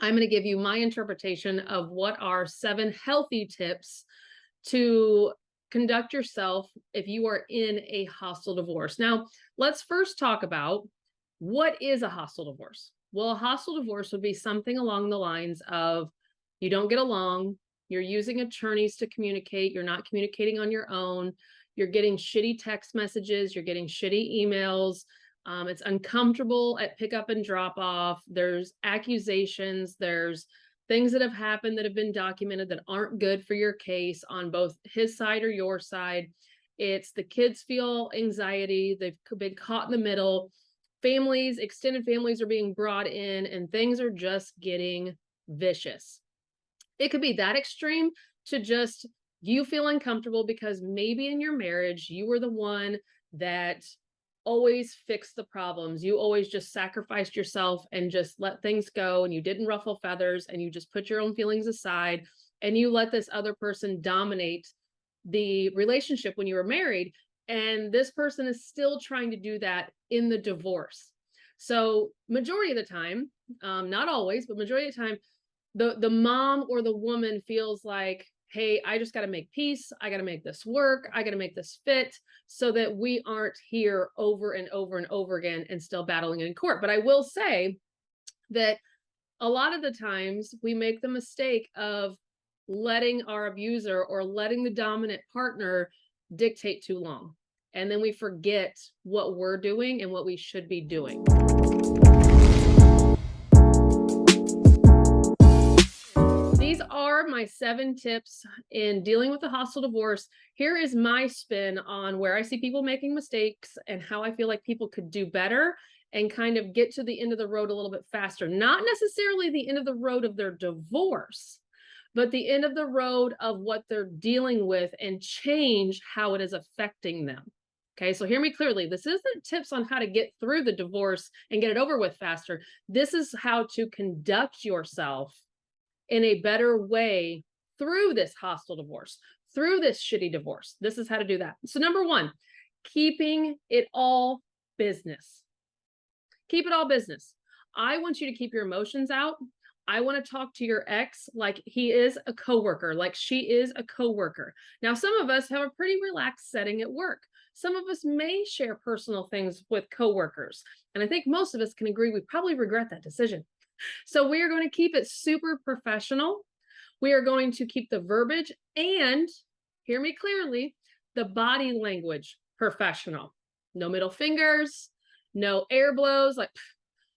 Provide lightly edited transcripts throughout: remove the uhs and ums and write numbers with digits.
I'm going to give you my interpretation of what are 7 healthy tips to conduct yourself if you are in a hostile divorce. Now, let's first talk about what is a hostile divorce. Well, a hostile divorce would be something along the lines of you don't get along, you're using attorneys to communicate, you're not communicating on your own, you're getting shitty text messages, you're getting shitty emails. It's uncomfortable at pickup and drop off. There's accusations, there's things that have happened that have been documented that aren't good for your case on both his side or your side. It's the kids feel anxiety, they've been caught in the middle. Families, extended families are being brought in, and things are just getting vicious. It could be that extreme to just you feel uncomfortable because maybe in your marriage, you were the one that always fixed the problems. You always just sacrificed yourself and just let things go, and you didn't ruffle feathers, and you just put your own feelings aside, and you let this other person dominate the relationship when you were married. And this person is still trying to do that in the divorce. So majority of the time, not always, but majority of the time, the mom or the woman feels like, hey, I just got to make peace. I got to make this work. I got to make this fit so that we aren't here over and over and over again and still battling in court. But I will say that a lot of the times we make the mistake of letting our abuser or letting the dominant partner dictate too long. And then we forget what we're doing and what we should be doing. These are my 7 tips in dealing with a hostile divorce. Here is my spin on where I see people making mistakes and how I feel like people could do better and kind of get to the end of the road a little bit faster. Not necessarily the end of the road of their divorce, but the end of the road of what they're dealing with and change how it is affecting them. Okay, so hear me clearly. This isn't tips on how to get through the divorce and get it over with faster. This is how to conduct yourself in a better way through this hostile divorce, through this shitty divorce. This is how to do that. So number 1, keeping it all business. Keep it all business. I want you to keep your emotions out. I want to talk to your ex like he is a coworker, like she is a coworker. Now, some of us have a pretty relaxed setting at work. Some of us may share personal things with coworkers. And I think most of us can agree we probably regret that decision. So we are going to keep it super professional. We are going to keep the verbiage and, hear me clearly, the body language professional. No middle fingers, no air blows, like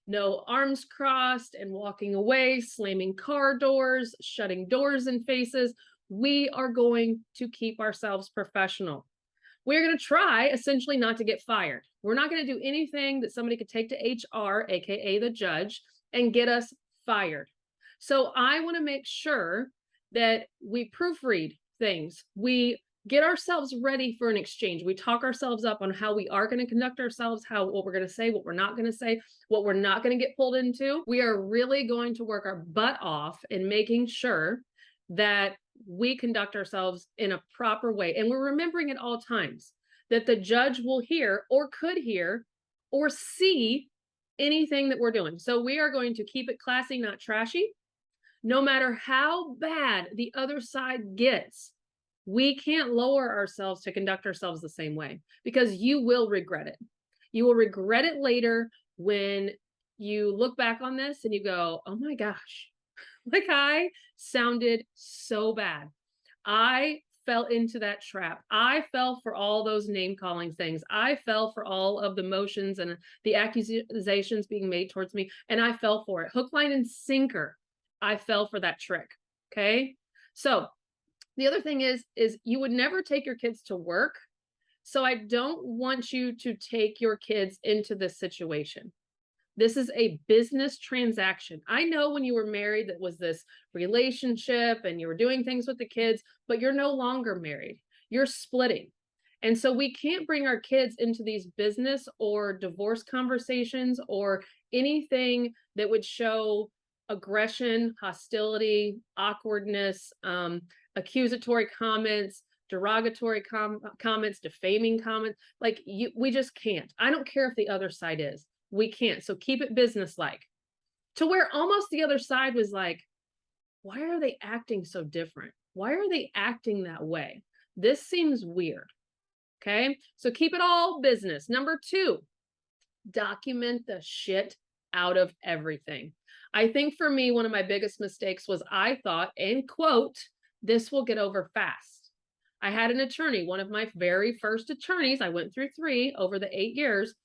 no arms crossed and walking away, slamming car doors, shutting doors in faces. We are going to keep ourselves professional. We're going to try essentially not to get fired. We're not going to do anything that somebody could take to HR, aka the judge, and get us fired. So I want to make sure that we proofread things. We get ourselves ready for an exchange. We talk ourselves up on how we are going to conduct ourselves, what we're going to say, what we're not going to say, what we're not going to get pulled into. We are really going to work our butt off in making sure that we conduct ourselves in a proper way. And we're remembering at all times that the judge will hear or could hear or see anything that we're doing. So we are going to keep it classy, not trashy. No matter how bad the other side gets, we can't lower ourselves to conduct ourselves the same way because you will regret it. You will regret it later when you look back on this and you go, oh my gosh, like I sounded so bad. I fell into that trap. I fell for all those name calling things. I fell for all of the motions and the accusations being made towards me. And I fell for it. Hook, line, and sinker. I fell for that trick. Okay. So the other thing is you would never take your kids to work. So I don't want you to take your kids into this situation. This is a business transaction. I know when you were married, that was this relationship and you were doing things with the kids, but you're no longer married. You're splitting. And so we can't bring our kids into these business or divorce conversations or anything that would show aggression, hostility, awkwardness, accusatory comments, derogatory comments, defaming comments. Like we just can't. I don't care if the other side is. We can't. So keep it businesslike. to where almost the other side was like, why are they acting so different? Why are they acting that way? This seems weird. Okay. So keep it all business. Number two, document the shit out of everything. I think for me, one of my biggest mistakes was I thought, end quote, this will get over fast. I had an attorney, one of my very first attorneys, I went through three over the 8 years.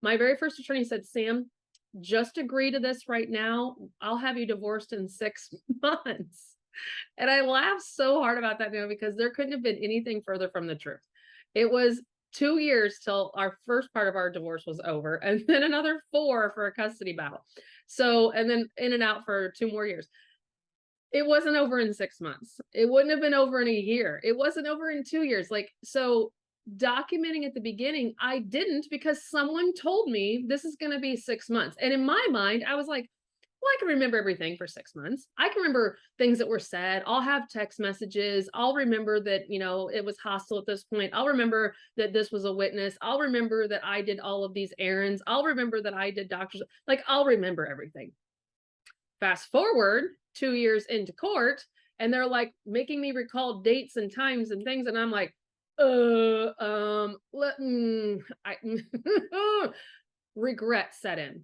My very first attorney said, Sam, just agree to this right now. I'll have you divorced in 6 months. And I laugh so hard about that now because there couldn't have been anything further from the truth. It was 2 years till our first part of our divorce was over, and then another 4 for a custody battle. So, and then in and out for 2 more years. It wasn't over in 6 months. It wouldn't have been over in a year. It wasn't over in 2 years. Like, so documenting at the beginning, I didn't because someone told me this is going to be 6 months. And in my mind, I was like, well, I can remember everything for 6 months. I can remember things that were said. I'll have text messages. I'll remember that, it was hostile at this point. I'll remember that this was a witness. I'll remember that I did all of these errands. I'll remember that I did doctors. Like, I'll remember everything. Fast forward 2 years into court, and they're like making me recall dates and times and things. And I'm like, regret set in.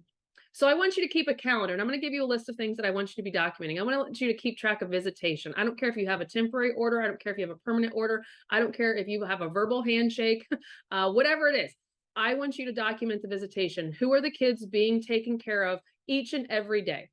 So I want you to keep a calendar, and I'm going to give you a list of things that I want you to be documenting. I want you to keep track of visitation. I don't care if you have a temporary order. I don't care if you have a permanent order. I don't care if you have a verbal handshake, whatever it is. I want you to document the visitation. Who are the kids being taken care of each and every day?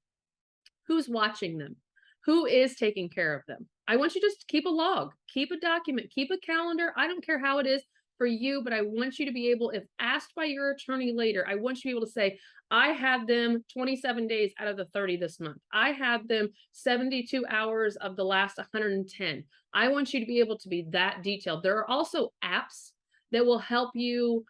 Who's watching them? Who is taking care of them? I want you to just keep a log, keep a document, keep a calendar. I don't care how it is for you, but I want you to be able, if asked by your attorney later, I want you to be able to say, I had them 27 days out of the 30 this month. I had them 72 hours of the last 110. I want you to be able to be that detailed. There are also apps that will help you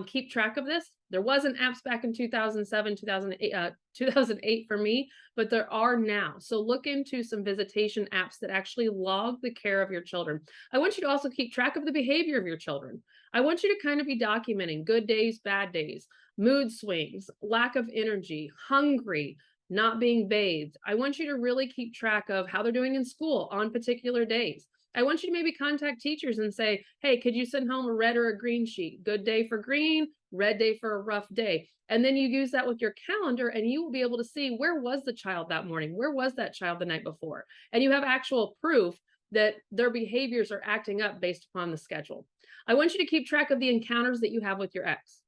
keep track of this. There wasn't apps back in 2007, 2008 for me, but there are now. So look into some visitation apps that actually log the care of your children. I want you to also keep track of the behavior of your children. I want you to kind of be documenting good days, bad days, mood swings, lack of energy, hungry, not being bathed. I want you to really keep track of how they're doing in school on particular days. I want you to maybe contact teachers and say, hey, could you send home a red or a green sheet? Good day for green, red day for a rough day. And then you use that with your calendar and you will be able to see where was the child that morning? Where was that child the night before? And you have actual proof that their behaviors are acting up based upon the schedule. I want you to keep track of the encounters that you have with your ex.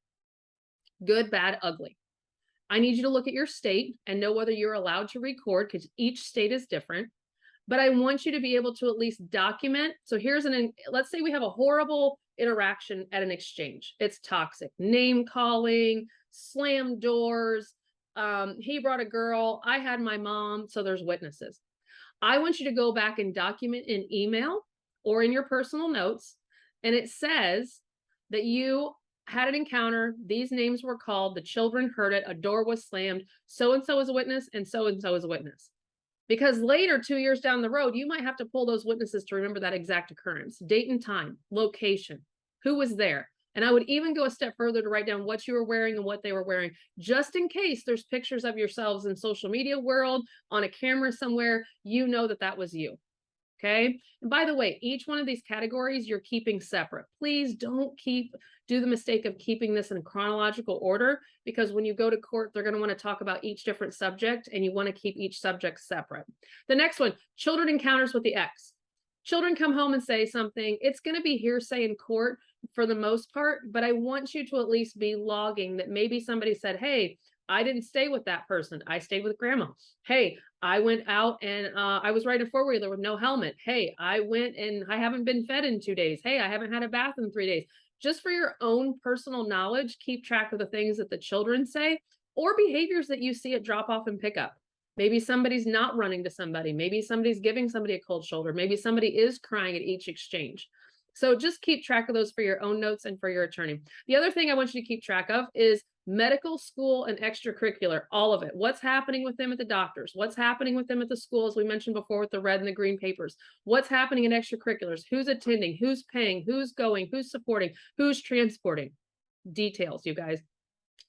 Good, bad, ugly. I need you to look at your state and know whether you're allowed to record because each state is different. But I want you to be able to at least document. So here's let's say we have a horrible interaction at an exchange. It's toxic. Name calling, slam doors. He brought a girl. I had my mom. So there's witnesses. I want you to go back and document in email or in your personal notes. And it says that you had an encounter. These names were called. The children heard it. A door was slammed. So-and-so is a witness and so-and-so is a witness. Because later, 2 years down the road, you might have to pull those witnesses to remember that exact occurrence, date and time, location, who was there. And I would even go a step further to write down what you were wearing and what they were wearing, just in case there's pictures of yourselves in social media world on a camera somewhere, you know that that was you. Okay. And by the way, each one of these categories you're keeping separate. Please don't do the mistake of keeping this in chronological order, because when you go to court, they're going to want to talk about each different subject and you want to keep each subject separate. The next one, children encounters with the ex. Children come home and say something. It's going to be hearsay in court for the most part, but I want you to at least be logging that maybe somebody said, hey, I didn't stay with that person. I stayed with grandma. Hey, I went out and I was riding a four-wheeler with no helmet. Hey, I went and I haven't been fed in 2 days. Hey, I haven't had a bath in 3 days. Just for your own personal knowledge, keep track of the things that the children say or behaviors that you see at drop off and pick up. Maybe somebody's not running to somebody. Maybe somebody's giving somebody a cold shoulder. Maybe somebody is crying at each exchange. So just keep track of those for your own notes and for your attorney. The other thing I want you to keep track of is medical, school, and extracurricular, all of it. What's happening with them at the doctors? What's happening with them at the school, as we mentioned before with the red and the green papers? What's happening in extracurriculars? Who's attending? Who's paying? Who's going? Who's supporting? Who's transporting? Details, you guys.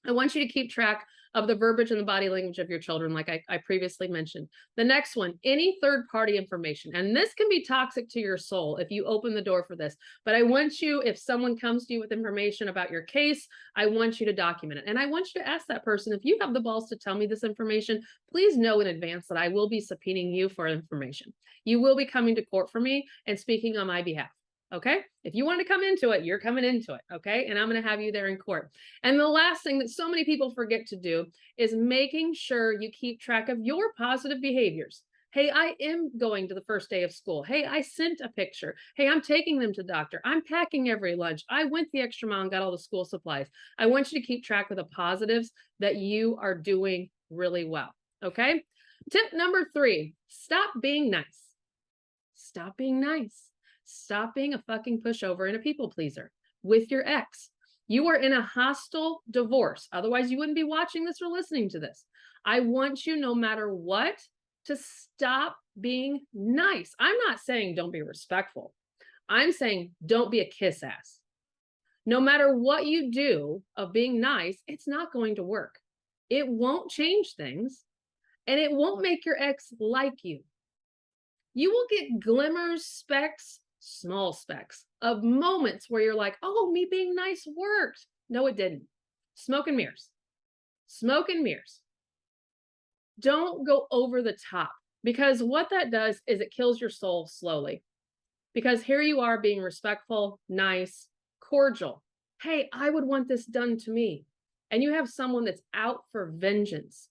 I want you to keep track of the verbiage and the body language of your children, like I previously mentioned. The next one, any third-party information. And this can be toxic to your soul if you open the door for this. But I want you, if someone comes to you with information about your case, I want you to document it. And I want you to ask that person, if you have the balls to tell me this information, please know in advance that I will be subpoenaing you for information. You will be coming to court for me and speaking on my behalf. Okay. If you want to come into it, you're coming into it. Okay. And I'm going to have you there in court. And the last thing that so many people forget to do is making sure you keep track of your positive behaviors. Hey, I am going to the first day of school. Hey, I sent a picture. Hey, I'm taking them to the doctor. I'm packing every lunch. I went the extra mile and got all the school supplies. I want you to keep track of the positives that you are doing really well. Okay. Tip number 3, stop being nice. Stop being nice. Stop being a fucking pushover and a people pleaser with your ex. You are in a hostile divorce. Otherwise, you wouldn't be watching this or listening to this. I want you, no matter what, to stop being nice. I'm not saying don't be respectful. I'm saying don't be a kiss ass. No matter what you do of being nice, it's not going to work. It won't change things, and it won't make your ex like you. You will get glimmers, specks, small specks of moments where you're like, oh, me being nice worked. No, it didn't. Smoke and mirrors. Smoke and mirrors. Don't go over the top, because what that does is it kills your soul slowly. Because here you are being respectful, nice, cordial. Hey, I would want this done to me. And you have someone that's out for vengeance,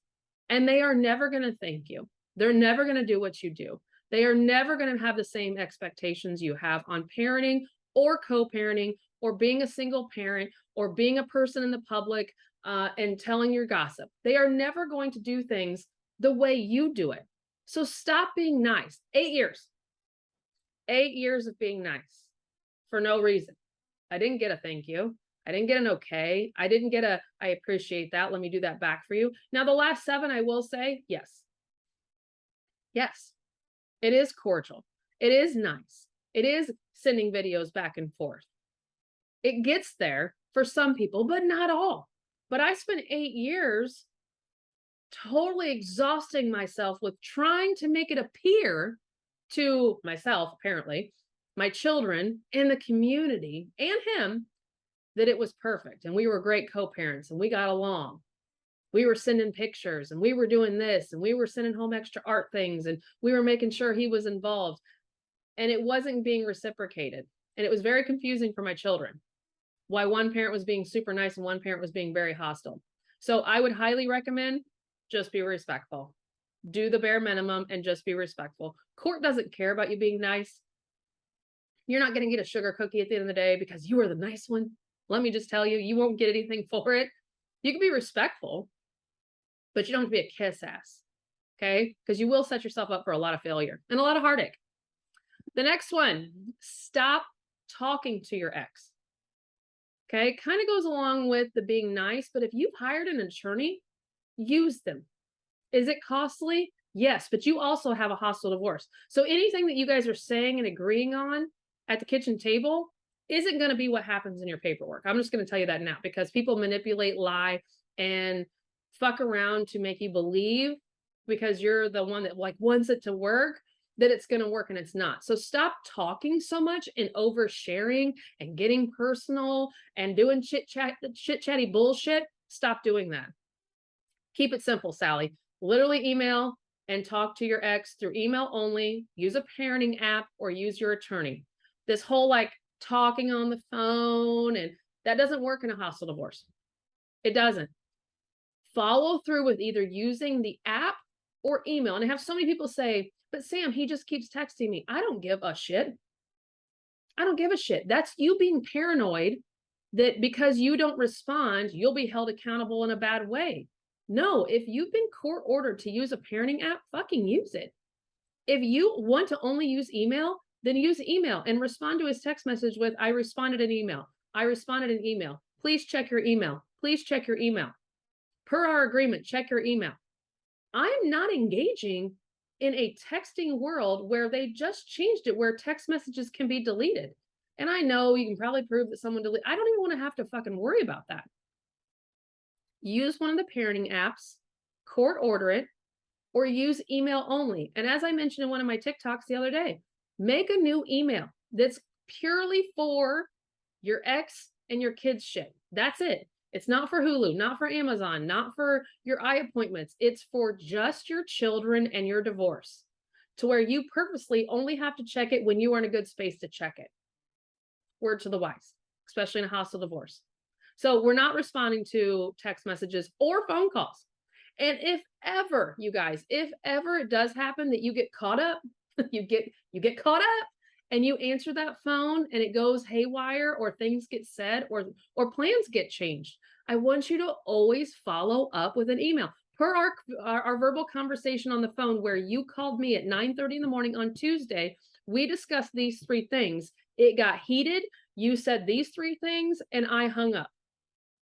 and they are never going to thank you. They're never going to do what you do. They are never going to have the same expectations you have on parenting or co-parenting or being a single parent or being a person in the public and telling your gossip. They are never going to do things the way you do it. So stop being nice. 8 years. 8 years of being nice for no reason. I didn't get a thank you. I didn't get an okay. I didn't get a, I appreciate that. Let me do that back for you. Now, the last 7, I will say, yes. Yes. It is cordial. It is nice. It is sending videos back and forth. It gets there for some people, but not all. But I spent 8 years totally exhausting myself with trying to make it appear to myself, apparently, my children, and the community, and him, that it was perfect. And we were great co-parents and we got along. We were sending pictures and we were doing this and we were sending home extra art things and we were making sure he was involved, and it wasn't being reciprocated. And it was very confusing for my children why one parent was being super nice and one parent was being very hostile. So I would highly recommend just be respectful. Do the bare minimum and just be respectful. Court doesn't care about you being nice. You're not going to get a sugar cookie at the end of the day because you were the nice one. Let me just tell you, you won't get anything for it. You can be respectful, but you don't have to be a kiss ass, okay? Because you will set yourself up for a lot of failure and a lot of heartache. The next one, stop talking to your ex, okay? Kind of goes along with the being nice, but if you've hired an attorney, use them. Is it costly? Yes, but you also have a hostile divorce. So anything that you guys are saying and agreeing on at the kitchen table isn't going to be what happens in your paperwork. I'm just going to tell you that now, because people manipulate, lie, and fuck around to make you believe, because you're the one that like wants it to work, that it's going to work, and it's not. So stop talking so much and oversharing and getting personal and doing chit-chatty bullshit. Stop doing that. Keep it simple, Sally. Literally email and talk to your ex through email only. Use a parenting app or use your attorney. This whole like talking on the phone, and that doesn't work in a hostile divorce. It doesn't. Follow through with either using the app or email. And I have so many people say, but Sam, he just keeps texting me. I don't give a shit. I don't give a shit. That's you being paranoid that because you don't respond, you'll be held accountable in a bad way. No, if you've been court ordered to use a parenting app, fucking use it. If you want to only use email, then use email and respond to his text message with, I responded an email. I responded an email. Please check your email. Please check your email. Per our agreement, check your email. I'm not engaging in a texting world where they just changed it, where text messages can be deleted. And I know you can probably prove that someone deleted. I don't even want to have to fucking worry about that. use one of the parenting apps, court order it, or use email only. And as I mentioned in one of my TikToks the other day, make a new email that's purely for your ex and your kids' shit. That's it. It's not for Hulu, not for Amazon, not for your eye appointments. It's for just your children and your divorce, to where you purposely only have to check it when you are in a good space to check it. Word to the wise, especially in a hostile divorce. So we're not responding to text messages or phone calls. And if ever, you guys, if ever it does happen that you get caught up, you get caught up and you answer that phone and it goes haywire, or things get said, or plans get changed, I want you to always follow up with an email. Per our verbal conversation on the phone, where you called me at 9:30 in the morning on Tuesday, we discussed these three things. It got heated. You said these three things and I hung up.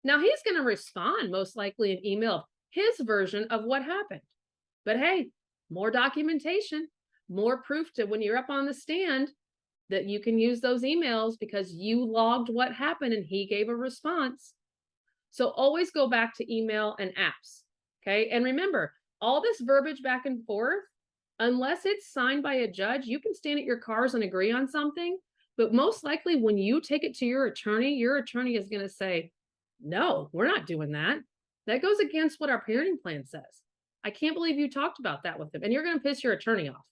Now he's going to respond most likely in email, his version of what happened. But hey, more documentation, more proof to when you're up on the stand that you can use those emails because you logged what happened and he gave a response. So always go back to email and apps. Okay. And remember, all this verbiage back and forth, unless it's signed by a judge, you can stand at your cars and agree on something. But most likely when you take it to your attorney is going to say, no, we're not doing that. That goes against what our parenting plan says. I can't believe you talked about that with him. And you're going to piss your attorney off.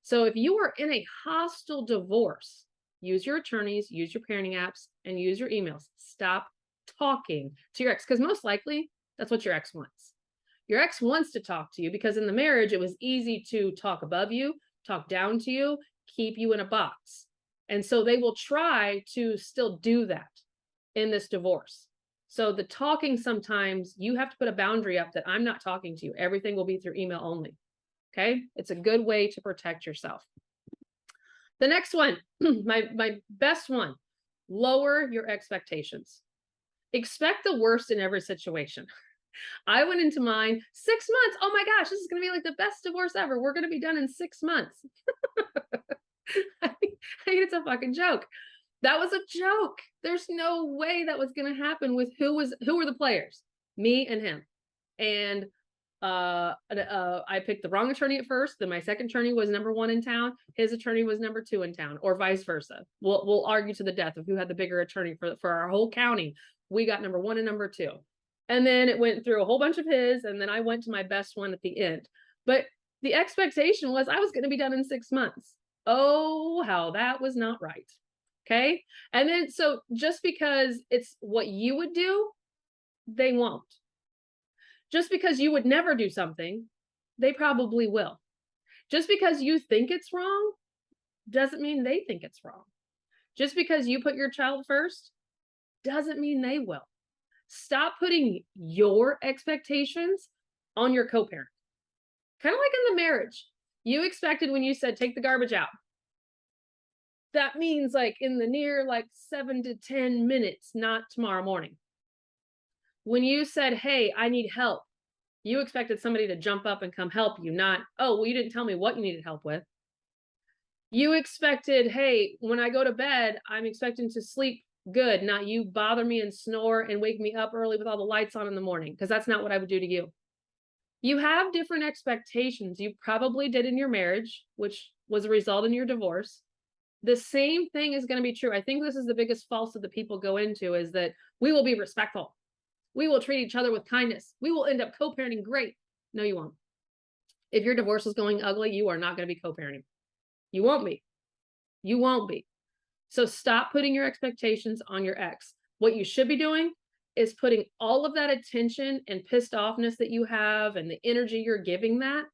So if you are in a hostile divorce, use your attorneys, use your parenting apps, and use your emails. Stop talking to your ex, because most likely that's what your ex wants. Your ex wants to talk to you because in the marriage, it was easy to talk above you, talk down to you, keep you in a box. And so they will try to still do that in this divorce. So the talking, sometimes you have to put a boundary up that I'm not talking to you. Everything will be through email only. Okay. It's a good way to protect yourself. The next one, my best one, lower your expectations. Expect the worst in every situation. I went into mine 6 months. Oh my gosh, this is going to be like the best divorce ever. We're going to be done in 6 months. I think it's a fucking joke. That was a joke. There's no way that was going to happen with who were the players? Me and him. And I picked the wrong attorney at first. Then my second attorney was number 1 in town. His attorney was number 2 in town, or vice versa. We'll argue to the death of who had the bigger attorney for our whole county. We got number 1 and number 2. And then it went through a whole bunch of his, and then I went to my best one at the end. But the expectation was I was going to be done in 6 months. Oh, how that was not right. Okay. And then, so just because it's what you would do, they won't. Just because you would never do something, they probably will. Just because you think it's wrong doesn't mean they think it's wrong. Just because you put your child first doesn't mean they will. Stop putting your expectations on your co-parent. Kind of like in the marriage. You expected when you said, take the garbage out. That means like in the near 7 to 10 minutes, not tomorrow morning. When you said, hey, I need help, you expected somebody to jump up and come help you, not, oh, well, you didn't tell me what you needed help with. You expected, hey, when I go to bed, I'm expecting to sleep good, not you bother me and snore and wake me up early with all the lights on in the morning, because that's not what I would do to you. You have different expectations. You probably did in your marriage, which was a result in your divorce. The same thing is going to be true. I think this is the biggest falsehood that people go into, is that we will be respectful. We will treat each other with kindness. We will end up co-parenting great. No, you won't. If your divorce is going ugly, you are not going to be co-parenting. You won't be. You won't be. So stop putting your expectations on your ex. What you should be doing is putting all of that attention and pissed offness that you have and the energy you're giving that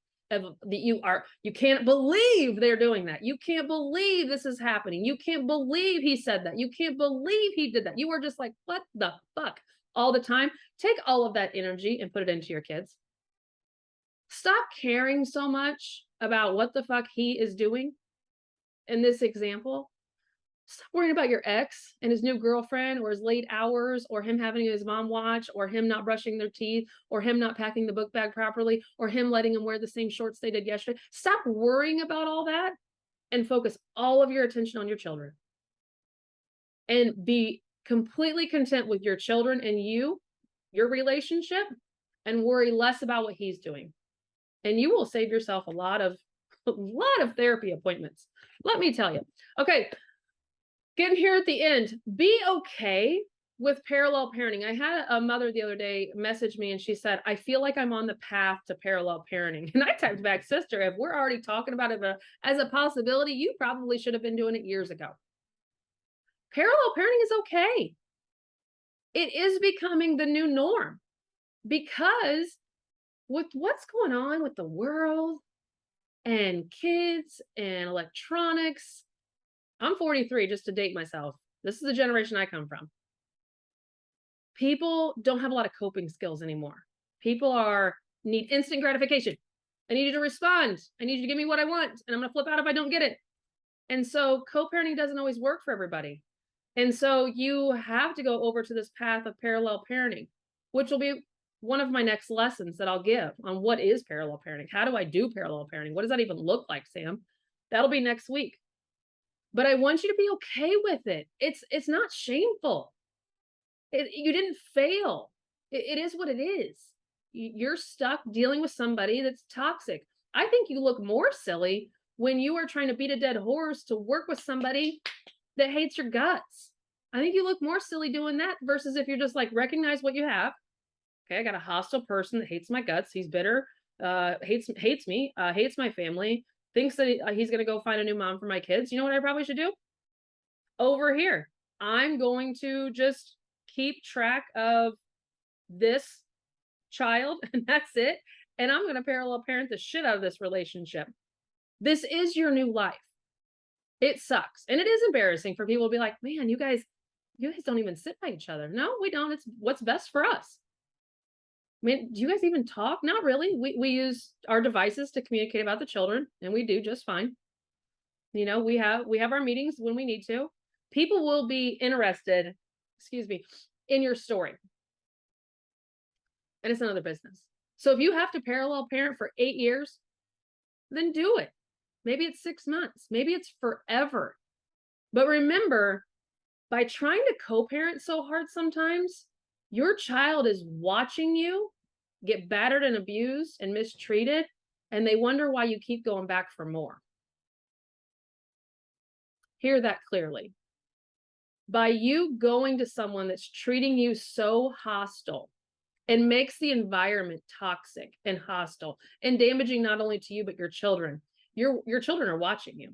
you can't believe they're doing that. You can't believe this is happening. You can't believe he said that. You can't believe he did that. You are just like, what the fuck? All the time. Take all of that energy and put it into your kids. Stop caring so much about what the fuck he is doing in this example. Stop worrying about your ex and his new girlfriend, or his late hours, or him having his mom watch, or him not brushing their teeth, or him not packing the book bag properly, or him letting him wear the same shorts they did yesterday. Stop worrying about all that and focus all of your attention on your children. And be completely content with your children and you your relationship and worry less about what he's doing. And you will save yourself a lot of therapy appointments. Let me tell you. Okay, getting here at the end, be okay with parallel parenting. I had a mother the other day message me and she said, I feel like I'm on the path to parallel parenting. And I typed back, sister, if we're already talking about it as a possibility, you probably should have been doing it years ago. Parallel parenting is okay. It is becoming the new norm because with what's going on with the world and kids and electronics, I'm 43, just to date myself. This is the generation I come from. People don't have a lot of coping skills anymore. People need instant gratification. I need you to respond. I need you to give me what I want, and I'm going to flip out if I don't get it. And so co-parenting doesn't always work for everybody. And so you have to go over to this path of parallel parenting, which will be one of my next lessons that I'll give on what is parallel parenting. How do I do parallel parenting? What does that even look like, Sam? That'll be next week. But I want you to be okay with it. It's not shameful. You didn't fail. It is what it is. You're stuck dealing with somebody that's toxic. I think you look more silly when you are trying to beat a dead horse to work with somebody that hates your guts. I think you look more silly doing that versus if you're just like, recognize what you have. Okay, I got a hostile person that hates my guts. He's bitter, hates me, hates my family, thinks that he's going to go find a new mom for my kids. You know what I probably should do? Over here, I'm going to just keep track of this child, and that's it. And I'm going to parallel parent the shit out of this relationship. This is your new life. It sucks. And it is embarrassing for people to be like, man, you guys don't even sit by each other. No, we don't. It's what's best for us. I mean, do you guys even talk? Not really. We use our devices to communicate about the children, and we do just fine. You know, we have our meetings when we need to. People will be interested, in your story. And it's another business. So if you have to parallel parent for 8 years, then do it. Maybe it's 6 months. Maybe it's forever. But remember, by trying to co-parent so hard sometimes, your child is watching you get battered and abused and mistreated, and they wonder why you keep going back for more. Hear that clearly. By you going to someone that's treating you so hostile and makes the environment toxic and hostile and damaging not only to you, but your children. Your children are watching you.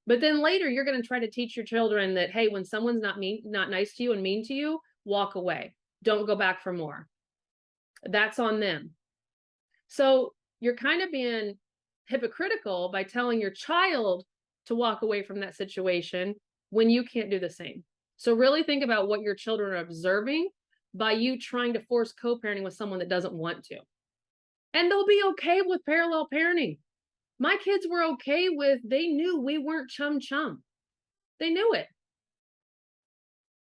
But then later you're going to try to teach your children that, hey, when someone's not nice to you and mean to you, walk away. Don't go back for more. That's on them. So you're kind of being hypocritical by telling your child to walk away from that situation when you can't do the same. So really think about what your children are observing by you trying to force co-parenting with someone that doesn't want to. And they'll be okay with parallel parenting. My kids were okay with, they knew we weren't chum. They knew it.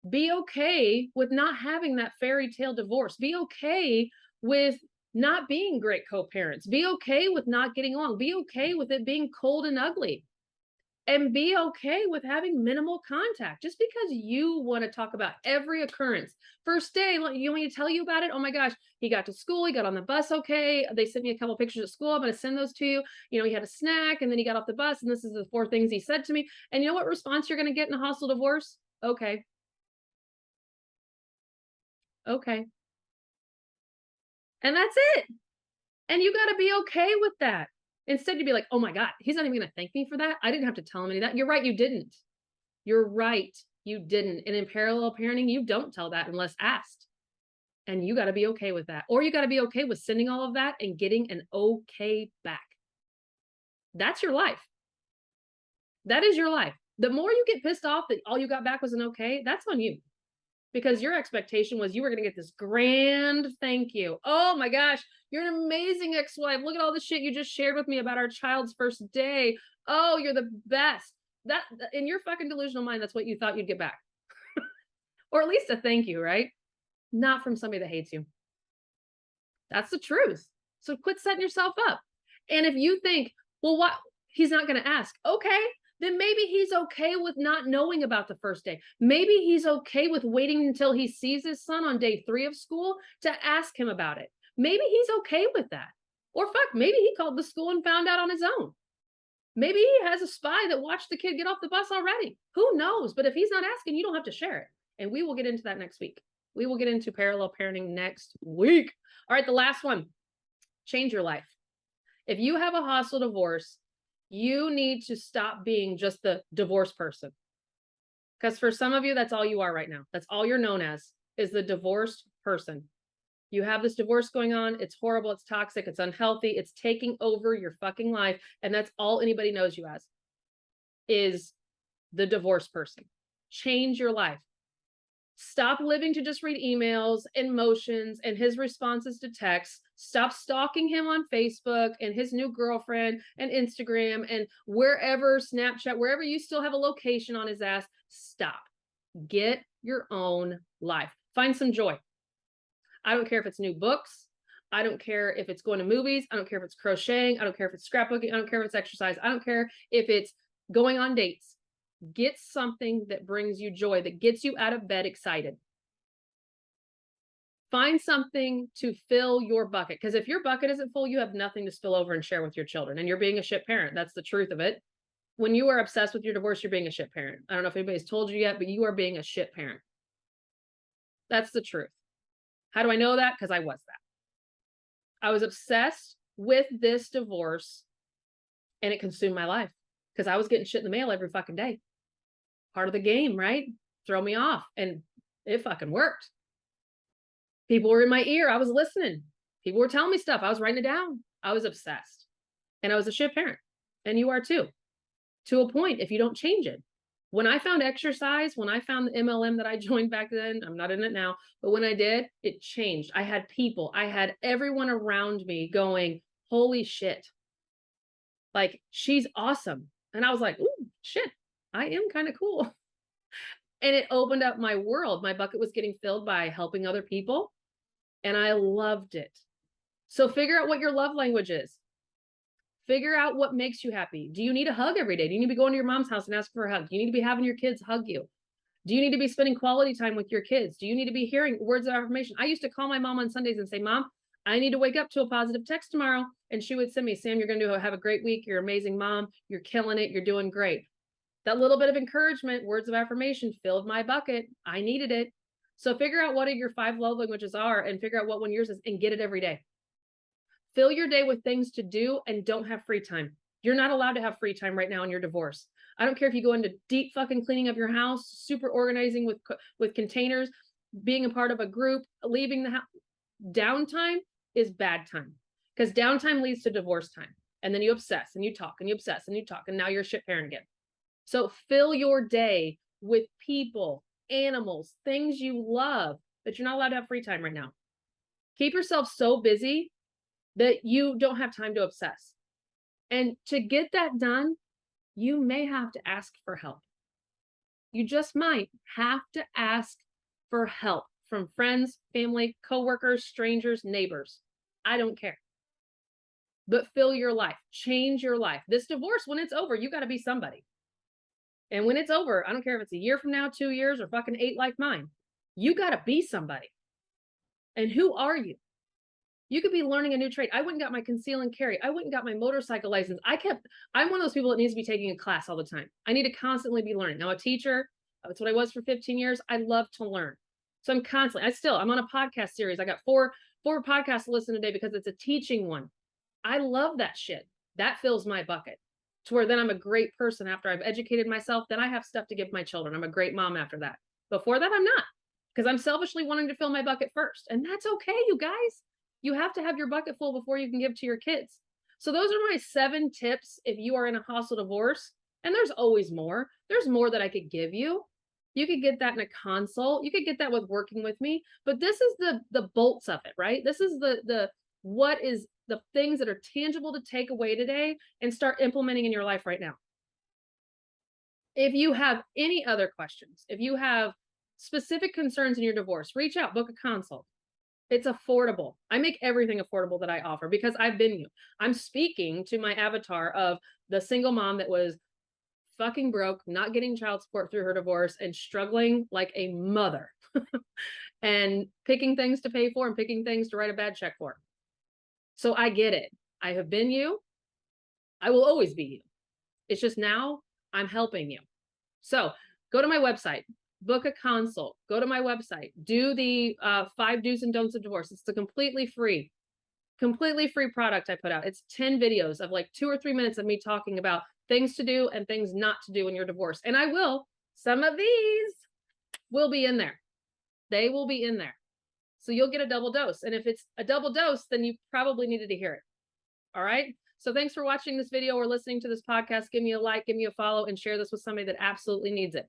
Be okay with not having that fairy tale divorce. Be okay with not being great co-parents. Be okay with not getting along. Be okay with it being cold and ugly. And be okay with having minimal contact. Just because you want to talk about every occurrence. First day, you want me to tell you about it? Oh my gosh, he got to school, he got on the bus okay. They sent me a couple pictures at school. I'm going to send those to you. You know, he had a snack and then he got off the bus and this is the 4 things he said to me. And you know what response you're going to get in a hostile divorce? Okay. Okay. And that's it. And you got to be okay with that. Instead, you'd be like, oh my God, he's not even going to thank me for that. I didn't have to tell him any of that. You're right, you didn't. You're right, you didn't. And in parallel parenting, you don't tell that unless asked. And you got to be okay with that. Or you got to be okay with sending all of that and getting an okay back. That's your life. That is your life. The more you get pissed off that all you got back was an okay, that's on you. Because your expectation was you were going to get this grand thank you. Oh my gosh, you're an amazing ex-wife. Look at all the shit you just shared with me about our child's first day. Oh, you're the best. That in your fucking delusional mind, that's what you thought you'd get back. Or at least a thank you, right? Not from somebody that hates you. That's the truth. So quit setting yourself up. And if you think, well, what? He's not going to ask. Okay, then maybe he's okay with not knowing about the first day. Maybe he's okay with waiting until he sees his son on day 3 of school to ask him about it. Maybe he's okay with that. Or fuck, maybe he called the school and found out on his own. Maybe he has a spy that watched the kid get off the bus already. Who knows? But if he's not asking, you don't have to share it. And we will get into that next week. We will get into parallel parenting next week. All right, the last one. Change your life. If you have a hostile divorce, you need to stop being just the divorced person. Because for some of you, that's all you are right now. That's all you're known as, is the divorced person. You have this divorce going on. It's horrible. It's toxic. It's unhealthy. It's taking over your fucking life. And that's all anybody knows you as, is the divorced person. Change your life. Stop living to just read emails and motions and his responses to texts. Stop stalking him on Facebook and his new girlfriend and Instagram and wherever, Snapchat, wherever you still have a location on his ass. Stop. Get your own life. Find some joy. I don't care if it's new books. I don't care if it's going to movies. I don't care if it's crocheting. I don't care if it's scrapbooking. I don't care if it's exercise. I don't care if it's going on dates. Get something that brings you joy, that gets you out of bed excited. Find something to fill your bucket. Because if your bucket isn't full, you have nothing to spill over and share with your children. And you're being a shit parent. That's the truth of it. When you are obsessed with your divorce, you're being a shit parent. I don't know if anybody's told you yet, but you are being a shit parent. That's the truth. How do I know that? Because I was that. I was obsessed with this divorce and it consumed my life because I was getting shit in the mail every fucking day. Part of the game, right? Throw me off. And it fucking worked. People were in my ear. I was listening. People were telling me stuff. I was writing it down. I was obsessed. And I was a shit parent. And you are too. To a point, if you don't change it. When I found exercise, when I found the MLM that I joined back then, I'm not in it now, but when I did, it changed. I had people, I had everyone around me going, holy shit. Like, she's awesome. And I was like, ooh, shit, I am kind of cool. And it opened up my world. My bucket was getting filled by helping other people. And I loved it. So figure out what your love language is. Figure out what makes you happy. Do you need a hug every day? Do you need to be going to your mom's house and ask for a hug? Do you need to be having your kids hug you? Do you need to be spending quality time with your kids? Do you need to be hearing words of affirmation? I used to call my mom on Sundays and say, Mom, I need to wake up to a positive text tomorrow. And she would send me, Sam, you're going to have a great week. You're an amazing mom. You're killing it. You're doing great. That little bit of encouragement, words of affirmation filled my bucket. I needed it. So figure out what your 5 love languages are and figure out what one yours is and get it every day. Fill your day with things to do and don't have free time. You're not allowed to have free time right now in your divorce. I don't care if you go into deep fucking cleaning of your house, super organizing with containers, being a part of a group, leaving the house. Downtime is bad time because downtime leads to divorce time. And then you obsess and you talk and you obsess and you talk. And now you're a shit parent again. So fill your day with people, animals, things you love, but you're not allowed to have free time right now. Keep yourself so busy that you don't have time to obsess. And to get that done, you may have to ask for help. You just might have to ask for help from friends, family, coworkers, strangers, neighbors. I don't care. But fill your life, change your life. This divorce, when it's over, you got to be somebody. And when it's over, I don't care if it's a year from now, 2 years, or fucking 8 like mine, you got to be somebody. And who are you? You could be learning a new trade. I went and got my conceal and carry. I went and got my motorcycle license. I'm one of those people that needs to be taking a class all the time. I need to constantly be learning. Now, a teacher, that's what I was for 15 years. I love to learn. So I'm constantly, I'm on a podcast series. I got four podcasts to listen today because it's a teaching one. I love that shit. That fills my bucket to where then I'm a great person after I've educated myself. Then I have stuff to give my children. I'm a great mom after that. Before that, I'm not, because I'm selfishly wanting to fill my bucket first. And that's okay, you guys. You have to have your bucket full before you can give to your kids. So those are my 7 tips if you are in a hostile divorce. And there's always more. There's more that I could give you. You could get that in a consult. You could get that with working with me. But this is the bolts of it, right? This is what is the things that are tangible to take away today and start implementing in your life right now. If you have any other questions, if you have specific concerns in your divorce, reach out, book a consult. It's affordable. I make everything affordable that I offer because I've been you. I'm speaking to my avatar of the single mom that was fucking broke, not getting child support through her divorce, and struggling like a mother and picking things to pay for and picking things to write a bad check for. So I get it. I have been you. I will always be you. It's just now I'm helping you. So go to my website, book a consult, go to my website, do the 5 do's and don'ts of divorce. It's a completely free product I put out. It's 10 videos of like 2 or 3 minutes of me talking about things to do and things not to do in your divorce. And some of these will be in there. They will be in there. So you'll get a double dose. And if it's a double dose, then you probably needed to hear it. All right. So thanks for watching this video or listening to this podcast. Give me a like, give me a follow, and share this with somebody that absolutely needs it.